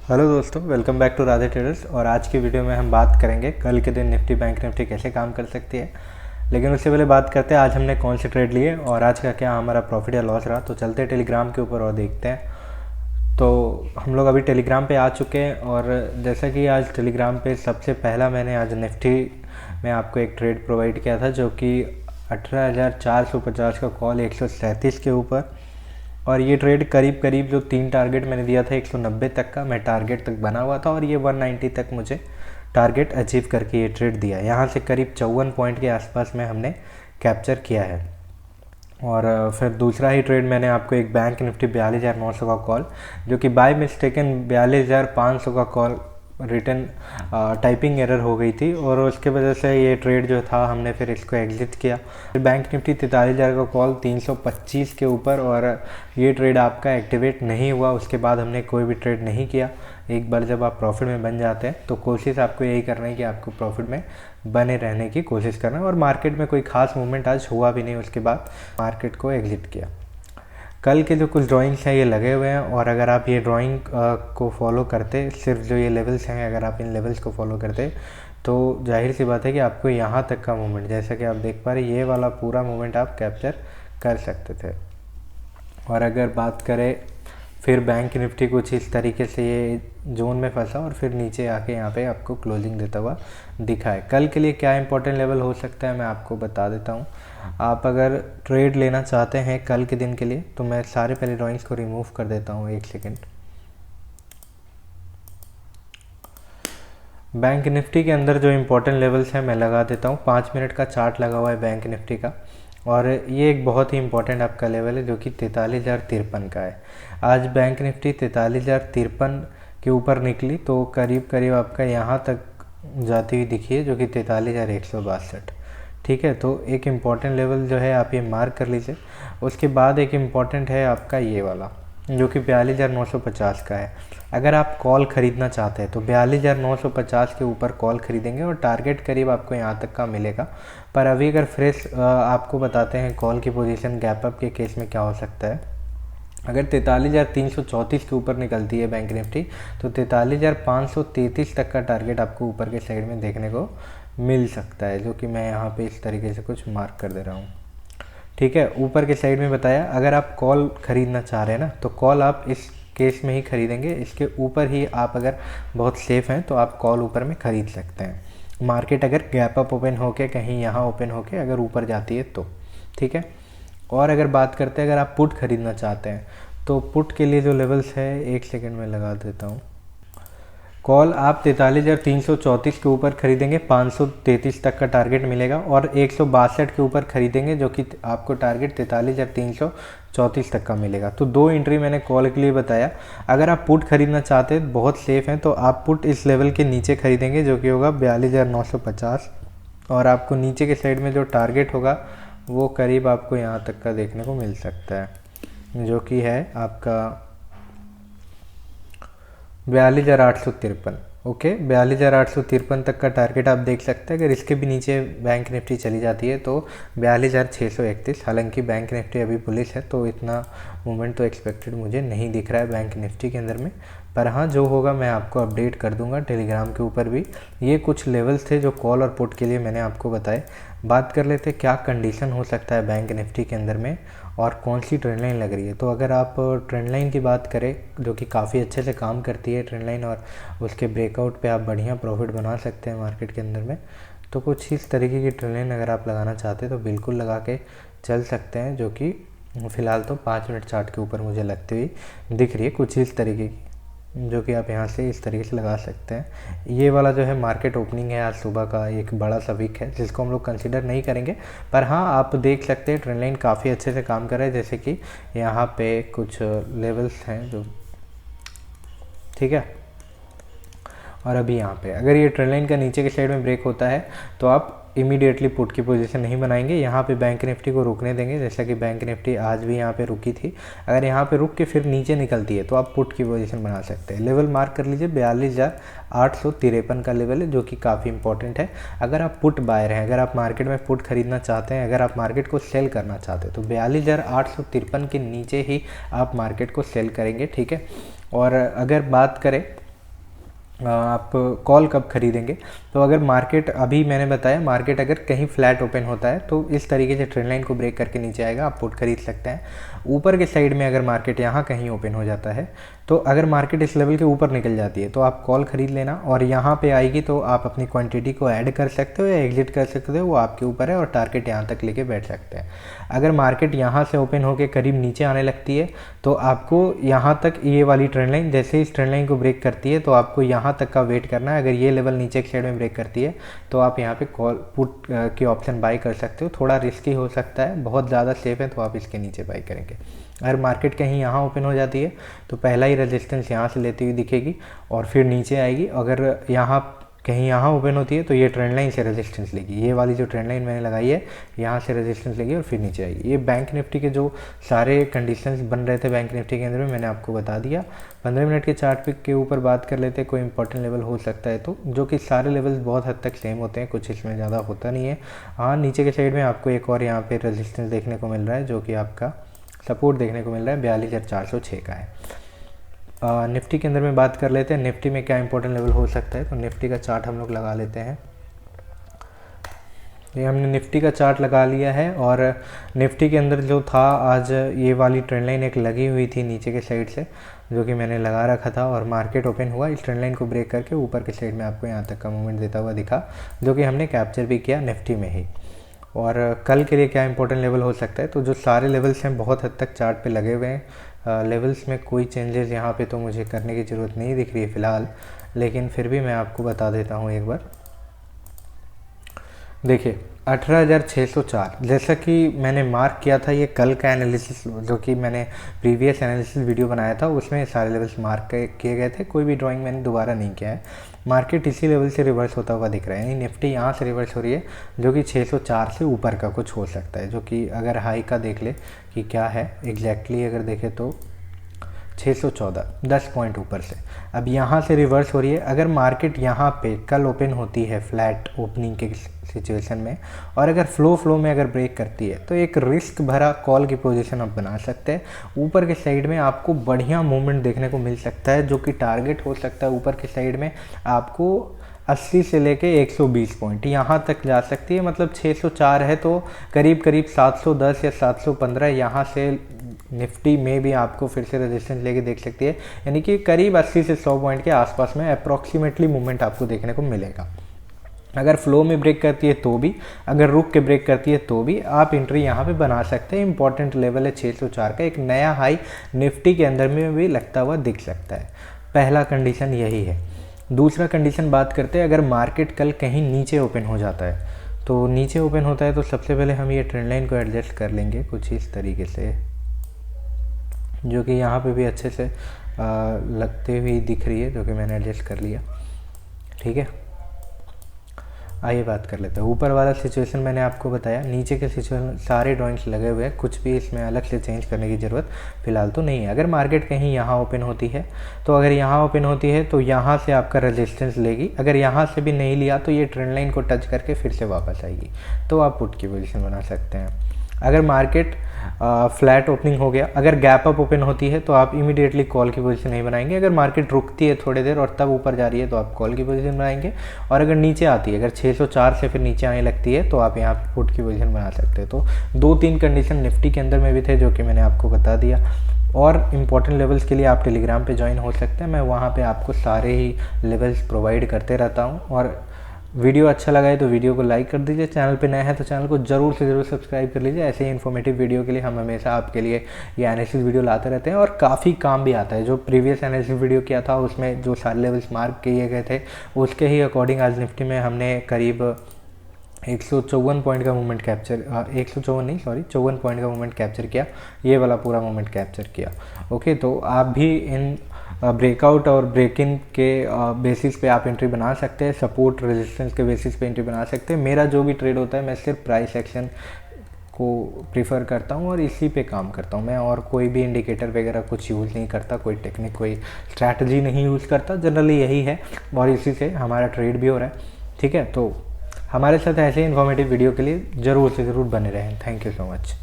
Hello दोस्तों, welcome back to Radhe traders. और आज की वीडियो में हम बात करेंगे कल के दिन निफ्टी बैंक निफ्टी कैसे काम कर सकती है। लेकिन उससे पहले बात करते हैं आज हमने कौन से ट्रेड लिए और आज का क्या हमारा प्रॉफिट या लॉस रहा। तो चलते हैं टेलीग्राम के ऊपर और देखते हैं। तो हम लोग अभी टेलीग्राम पे आ चुके हैं और जैसा कि आज टेलीग्राम पे सबसे पहला मैंने आज निफ्टी में आपको एक ट्रेड प्रोवाइड किया था जो कि 18,450 का कॉल 137 के ऊपर। और ये ट्रेड करीब करीब जो 3 टारगेट मैंने दिया था 190 तक का, मैं टारगेट तक बना हुआ था और ये 190 तक मुझे टारगेट अचीव करके ये ट्रेड दिया। यहाँ से करीब 54 पॉइंट के आसपास में हमने कैप्चर किया है। और फिर दूसरा ही ट्रेड मैंने आपको एक बैंक निफ्टी 42,900 का कॉल, जो कि बाय मिस्टेकन 42,500 का कॉल रिटर्न टाइपिंग एरर हो गई थी और उसके वजह से ये ट्रेड जो था हमने फिर इसको एग्जिट किया। फिर बैंक निफ्टी 43,000 का कॉल 325 के ऊपर और ये ट्रेड आपका एक्टिवेट नहीं हुआ। उसके बाद हमने कोई भी ट्रेड नहीं किया। एक बार जब आप प्रॉफिट में बन जाते हैं तो कोशिश आपको यही करना है कि आपको प्रॉफिट में बने रहने की कोशिश करना है। और मार्केट में कोई खास मूवमेंट आज हुआ भी नहीं, उसके बाद मार्केट को एग्जिट किया। कल के जो कुछ ड्राइंग्स हैं ये लगे हुए हैं और अगर आप ये ड्राइंग को फॉलो करते, सिर्फ जो ये लेवल्स हैं अगर आप इन लेवल्स को फॉलो करते तो जाहिर सी बात है कि आपको यहाँ तक का मूवमेंट, जैसा कि आप देख पा रहे ये वाला पूरा मूवमेंट आप कैप्चर कर सकते थे। और अगर बात करें फिर बैंक निफ्टी कुछ इस तरीके से ये जोन में फंसा और फिर नीचे आके यहाँ पे आपको क्लोजिंग देता हुआ दिखा है। कल के लिए क्या इंपॉर्टेंट लेवल हो सकता है मैं आपको बता देता हूँ। आप अगर ट्रेड लेना चाहते हैं कल के दिन के लिए तो मैं सारे पहले ड्राइंग्स को रिमूव कर देता हूँ। एक सेकेंड। बैंक निफ्टी के अंदर जो इंपॉर्टेंट लेवल्स हैं मैं लगा देता हूँ। 5 मिनट का चार्ट लगा हुआ है बैंक निफ्टी का और ये एक बहुत ही इंपॉर्टेंट आपका लेवल है जो कि 43,053 का है। आज बैंक निफ्टी 43,053 के ऊपर निकली तो करीब करीब आपका यहाँ तक जाती हुई दिखी है जो कि 43,162। ठीक है, तो एक इम्पॉर्टेंट लेवल जो है आप ये मार्क कर लीजिए। उसके बाद एक इम्पॉर्टेंट है आपका ये वाला जो कि 42,950 का है। अगर आप कॉल ख़रीदना चाहते हैं तो 42,950 के ऊपर कॉल खरीदेंगे और टारगेट करीब आपको यहाँ तक का मिलेगा। पर अभी अगर फ्रेश आपको बताते हैं कॉल की पोजीशन गैप अप के केस में क्या हो सकता है। अगर 43,334 के ऊपर निकलती है बैंक निफ्टी तो 43,533 तक का टारगेट आपको ऊपर के साइड में देखने को मिल सकता है, जो कि मैं यहाँ पे इस तरीके से कुछ मार्क कर दे रहा हूँ। ठीक है, ऊपर के साइड में बताया अगर आप कॉल खरीदना चाह रहे हैं ना तो कॉल आप इस केस में ही खरीदेंगे। इसके ऊपर ही आप अगर बहुत सेफ हैं तो आप कॉल ऊपर में ख़रीद सकते हैं। मार्केट अगर गैप अप ओपन होके कहीं यहाँ ओपन होके अगर ऊपर जाती है तो ठीक है। और अगर बात करते हैं अगर आप पुट खरीदना चाहते हैं तो पुट के लिए जो लेवल्स है एक सेकंड में लगा देता हूँ। कॉल आप 43,334 के ऊपर खरीदेंगे, 533 तक का टारगेट मिलेगा और 162 के ऊपर खरीदेंगे जो कि आपको टारगेट 43,334 तक का मिलेगा। तो 2 एंट्री मैंने कॉल के लिए बताया। अगर आप पुट खरीदना चाहते हैं बहुत सेफ हैं तो आप पुट इस लेवल के नीचे खरीदेंगे जो कि होगा 42,950 और आपको नीचे के साइड में जो टारगेट होगा वो करीब आपको यहाँ तक का देखने को मिल सकता है जो कि है आपका 42,853। ओके, 42,853 तक का टारगेट आप देख सकते हैं। अगर इसके भी नीचे बैंक निफ्टी चली जाती है तो 42,631। हालांकि बैंक निफ्टी अभी बुलिश है तो इतना मूवमेंट तो एक्सपेक्टेड मुझे नहीं दिख रहा है बैंक निफ्टी के अंदर में। पर हाँ, जो होगा मैं आपको अपडेट कर दूंगा टेलीग्राम के ऊपर भी। ये कुछ लेवल्स थे जो कॉल और पुट के लिए मैंने आपको बताए। बात कर लेते क्या कंडीशन हो सकता है बैंक निफ्टी के अंदर में और कौन सी ट्रेंड लाइन लग रही है। तो अगर आप ट्रेंड लाइन की बात करें जो कि काफ़ी अच्छे से काम करती है ट्रेंड लाइन और उसके ब्रेकआउट पे आप बढ़िया प्रॉफिट बना सकते हैं मार्केट के अंदर में, तो कुछ इस तरीके की ट्रेंड लाइन अगर आप लगाना चाहते हैं तो बिल्कुल लगा के चल सकते हैं, जो कि फ़िलहाल तो 5 मिनट चार्ट के ऊपर मुझे लगती हुई दिख रही है कुछ इस तरीके की, जो कि आप यहाँ से इस तरीके से लगा सकते हैं। ये वाला जो है मार्केट ओपनिंग है आज सुबह का एक बड़ा सा वीक है जिसको हम लोग कंसीडर नहीं करेंगे। पर हाँ, आप देख सकते हैं ट्रेंड लाइन काफ़ी अच्छे से काम कर रहा है। जैसे कि यहाँ पे कुछ लेवल्स हैं जो ठीक है। और अभी यहाँ पे अगर ये ट्रेंड लाइन का नीचे के साइड में ब्रेक होता है तो आप इमीडिएटली पुट की पोजीशन नहीं बनाएंगे। यहाँ पे बैंक निफ्टी को रुकने देंगे, जैसा कि बैंक निफ्टी आज भी यहाँ पे रुकी थी। अगर यहाँ पे रुक के फिर नीचे निकलती है तो आप पुट की पोजीशन बना सकते हैं। लेवल मार्क कर लीजिए 42,853 का लेवल है जो कि काफ़ी इंपॉर्टेंट है। अगर आप पुट बायर हैं, अगर आप मार्केट में पुट खरीदना चाहते हैं, अगर आप मार्केट को सेल करना चाहते हैं तो 42,853 के नीचे ही आप मार्केट को सेल करेंगे। ठीक है, और अगर बात करें आप कॉल कब खरीदेंगे। तो अगर मार्केट, अभी मैंने बताया मार्केट अगर कहीं फ्लैट ओपन होता है तो इस तरीके से ट्रेंड लाइन को ब्रेक करके नीचे आएगा, आप पुट खरीद सकते हैं। ऊपर के साइड में अगर मार्केट यहाँ कहीं ओपन हो जाता है तो अगर मार्केट इस लेवल के ऊपर निकल जाती है तो आप कॉल खरीद लेना, और यहाँ पे आएगी तो आप अपनी क्वांटिटी को ऐड कर सकते हो या एग्जिट कर सकते हो, वो आपके ऊपर है, और टारगेट यहाँ तक लेके बैठ सकते हैं। अगर मार्केट यहाँ से ओपन होकर करीब नीचे आने लगती है तो आपको यहाँ तक ये वाली ट्रेंड लाइन, जैसे ही इस ट्रेंड लाइन को ब्रेक करती है तो आपको यहाँ तक का वेट करना है। अगर ये लेवल नीचे के साइड में ब्रेक करती है तो आप यहाँ पे कॉल पुट की ऑप्शन बाई कर सकते हो। थोड़ा रिस्की हो सकता है, बहुत ज़्यादा सेफ है, तो आप इसके नीचे बाई करेंगे। अगर मार्केट कहीं यहाँ ओपन हो जाती है तो पहला ही रेजिस्टेंस यहाँ से लेती हुई दिखेगी और फिर नीचे आएगी। अगर यहाँ कहीं यहाँ ओपन होती है तो ये ट्रेंड लाइन से रेजिस्टेंस लेगी, ये वाली जो ट्रेंड लाइन मैंने लगाई है यहाँ से रेजिस्टेंस लेगी और फिर नीचे आएगी। ये बैंक निफ्टी के जो सारे कंडीशंस बन रहे थे बैंक निफ्टी के अंदर में मैंने आपको बता दिया। 15 मिनट के चार्ट पे के ऊपर बात कर लेते हैं, कोई इंपॉर्टेंट लेवल हो सकता है तो, जो कि सारे लेवल्स बहुत हद तक सेम होते हैं, कुछ इसमें ज़्यादा होता नहीं है। हाँ, नीचे के साइड में आपको एक और यहाँ पर रेजिस्टेंस देखने को मिल रहा है, जो कि आपका सपोर्ट देखने को मिल रहा है 42,406 का है। निफ्टी के अंदर में बात कर लेते हैं, निफ्टी में क्या इंपॉर्टेंट लेवल हो सकता है। तो निफ्टी का चार्ट हम लोग लगा लेते हैं। ये हमने निफ्टी का चार्ट लगा लिया है, और निफ्टी के अंदर जो था आज ये वाली ट्रेंड लाइन एक लगी हुई थी नीचे के साइड से, जो कि मैंने लगा रखा था, और मार्केट ओपन हुआ इस ट्रेंड लाइन को ब्रेक करके ऊपर के साइड में आपको यहाँ तक का मूवमेंट देता हुआ दिखा, जो कि हमने कैप्चर भी किया निफ्टी में ही। और कल के लिए क्या इंपॉर्टेंट लेवल हो सकता है, तो जो सारे लेवल्स हैं बहुत हद तक चार्ट पे लगे हुए हैं। लेवल्स में कोई चेंजेस यहाँ पे तो मुझे करने की ज़रूरत नहीं दिख रही है फ़िलहाल, लेकिन फिर भी मैं आपको बता देता हूँ एक बार। देखिए 18,604, जैसा कि मैंने मार्क किया था, ये कल का एनालिसिस जो कि मैंने प्रीवियस एनालिसिस वीडियो बनाया था उसमें सारे लेवल्स मार्क किए गए थे, कोई भी ड्राइंग मैंने दोबारा नहीं किया है। मार्केट इसी लेवल से रिवर्स होता हुआ दिख रहा है, यानी निफ्टी यहाँ से रिवर्स हो रही है, जो कि 604 से ऊपर का कुछ हो सकता है, जो कि अगर हाई का देख ले कि क्या है एग्जैक्टली, अगर देखें तो 614, 10 पॉइंट ऊपर से अब यहाँ से रिवर्स हो रही है। अगर मार्केट यहाँ पे कल ओपन होती है फ्लैट ओपनिंग के सिचुएशन में, और अगर फ्लो में अगर ब्रेक करती है तो एक रिस्क भरा कॉल की पोजीशन आप बना सकते हैं। ऊपर के साइड में आपको बढ़िया मूवमेंट देखने को मिल सकता है, जो कि टारगेट हो सकता है ऊपर के साइड में आपको 80 से लेके 120 पॉइंट यहाँ तक जा सकती है। मतलब 604 है तो करीब 710 या 715 यहाँ से निफ्टी में भी आपको फिर से रेजिस्टेंस लेके देख सकती है, यानी कि करीब 80 से 100 पॉइंट के आसपास में अप्रॉक्सीमेटली मूवमेंट आपको देखने को मिलेगा। अगर फ्लो में ब्रेक करती है तो भी, अगर रुक के ब्रेक करती है तो भी आप एंट्री यहाँ पे बना सकते हैं। इंपॉर्टेंट लेवल है 604 का, एक नया हाई निफ्टी के अंदर में भी लगता हुआ दिख सकता है। पहला कंडीशन यही है। दूसरा कंडीशन बात करते हैं, अगर मार्केट कल कहीं नीचे ओपन हो जाता है, तो नीचे ओपन होता है तो सबसे पहले हम ये ट्रेंड लाइन को एडजस्ट कर लेंगे कुछ इस तरीके से, जो कि यहाँ पे भी अच्छे से लगते हुए दिख रही है, जो कि मैंने एडजस्ट कर लिया। ठीक है, आइए बात कर लेते हैं। ऊपर वाला सिचुएशन मैंने आपको बताया, नीचे के सिचुएशन सारे ड्राइंग्स लगे हुए हैं, कुछ भी इसमें अलग से चेंज करने की ज़रूरत फिलहाल तो नहीं है। अगर मार्केट कहीं यहाँ ओपन होती है तो, अगर यहाँ ओपन होती है तो यहाँ से आपका रेजिस्टेंस लेगी, अगर यहाँ से भी नहीं लिया तो ये ट्रेंड लाइन को टच करके फिर से वापस आएगी, तो आप पुट की पोजीशन बना सकते हैं। अगर मार्केट फ्लैट ओपनिंग हो गया, अगर गैप अप ओपन होती है तो आप इमीडिएटली कॉल की पोजीशन नहीं बनाएंगे। अगर मार्केट रुकती है थोड़ी देर और तब ऊपर जा रही है तो आप कॉल की पोजीशन बनाएंगे, और अगर नीचे आती है, अगर 604 से फिर नीचे आने लगती है तो आप यहाँ पे पुट की पोजीशन बना सकते हैं। तो 2-3 कंडीशन निफ्टी के अंदर में भी थे, जो कि मैंने आपको बता दिया। और इम्पॉर्टेंट लेवल्स के लिए आप टेलीग्राम पे ज्वाइन हो सकते हैं, मैं वहाँ पे आपको सारे ही लेवल्स प्रोवाइड करते रहता हूँ। और वीडियो अच्छा लगा है तो वीडियो को लाइक कर दीजिए, चैनल पे नए हैं तो चैनल को ज़रूर से ज़रूर सब्सक्राइब कर लीजिए। ऐसे ही इन्फॉर्मेटिव वीडियो के लिए हम हमेशा आपके लिए ये एनालिसिस वीडियो लाते रहते हैं, और काफ़ी काम भी आता है। जो प्रीवियस एनालिसिस वीडियो किया था उसमें जो सारे लेवल्स मार्क किए गए थे उसके ही अकॉर्डिंग आज निफ्टी में हमने करीब 154 पॉइंट का मूवमेंट कैप्चर, 54 पॉइंट का मूवमेंट कैप्चर किया, ये वाला पूरा मूवमेंट कैप्चर किया। ओके, तो आप भी इन ब्रेकआउट और ब्रेक इन के बेसिस पे आप एंट्री बना सकते हैं, सपोर्ट रेजिस्टेंस के बेसिस पे एंट्री बना सकते हैं। मेरा जो भी ट्रेड होता है मैं सिर्फ प्राइस एक्शन को प्रीफर करता हूँ और इसी पे काम करता हूँ मैं, और कोई भी इंडिकेटर वगैरह कुछ यूज़ नहीं करता, कोई टेक्निक कोई स्ट्रैटेजी नहीं यूज़ करता। जनरली यही है और इसी से हमारा ट्रेड भी हो रहा है। ठीक है, तो हमारे साथ ऐसे इन्फॉर्मेटिव वीडियो के लिए ज़रूर से ज़रूर बने रहें। Thank you so much.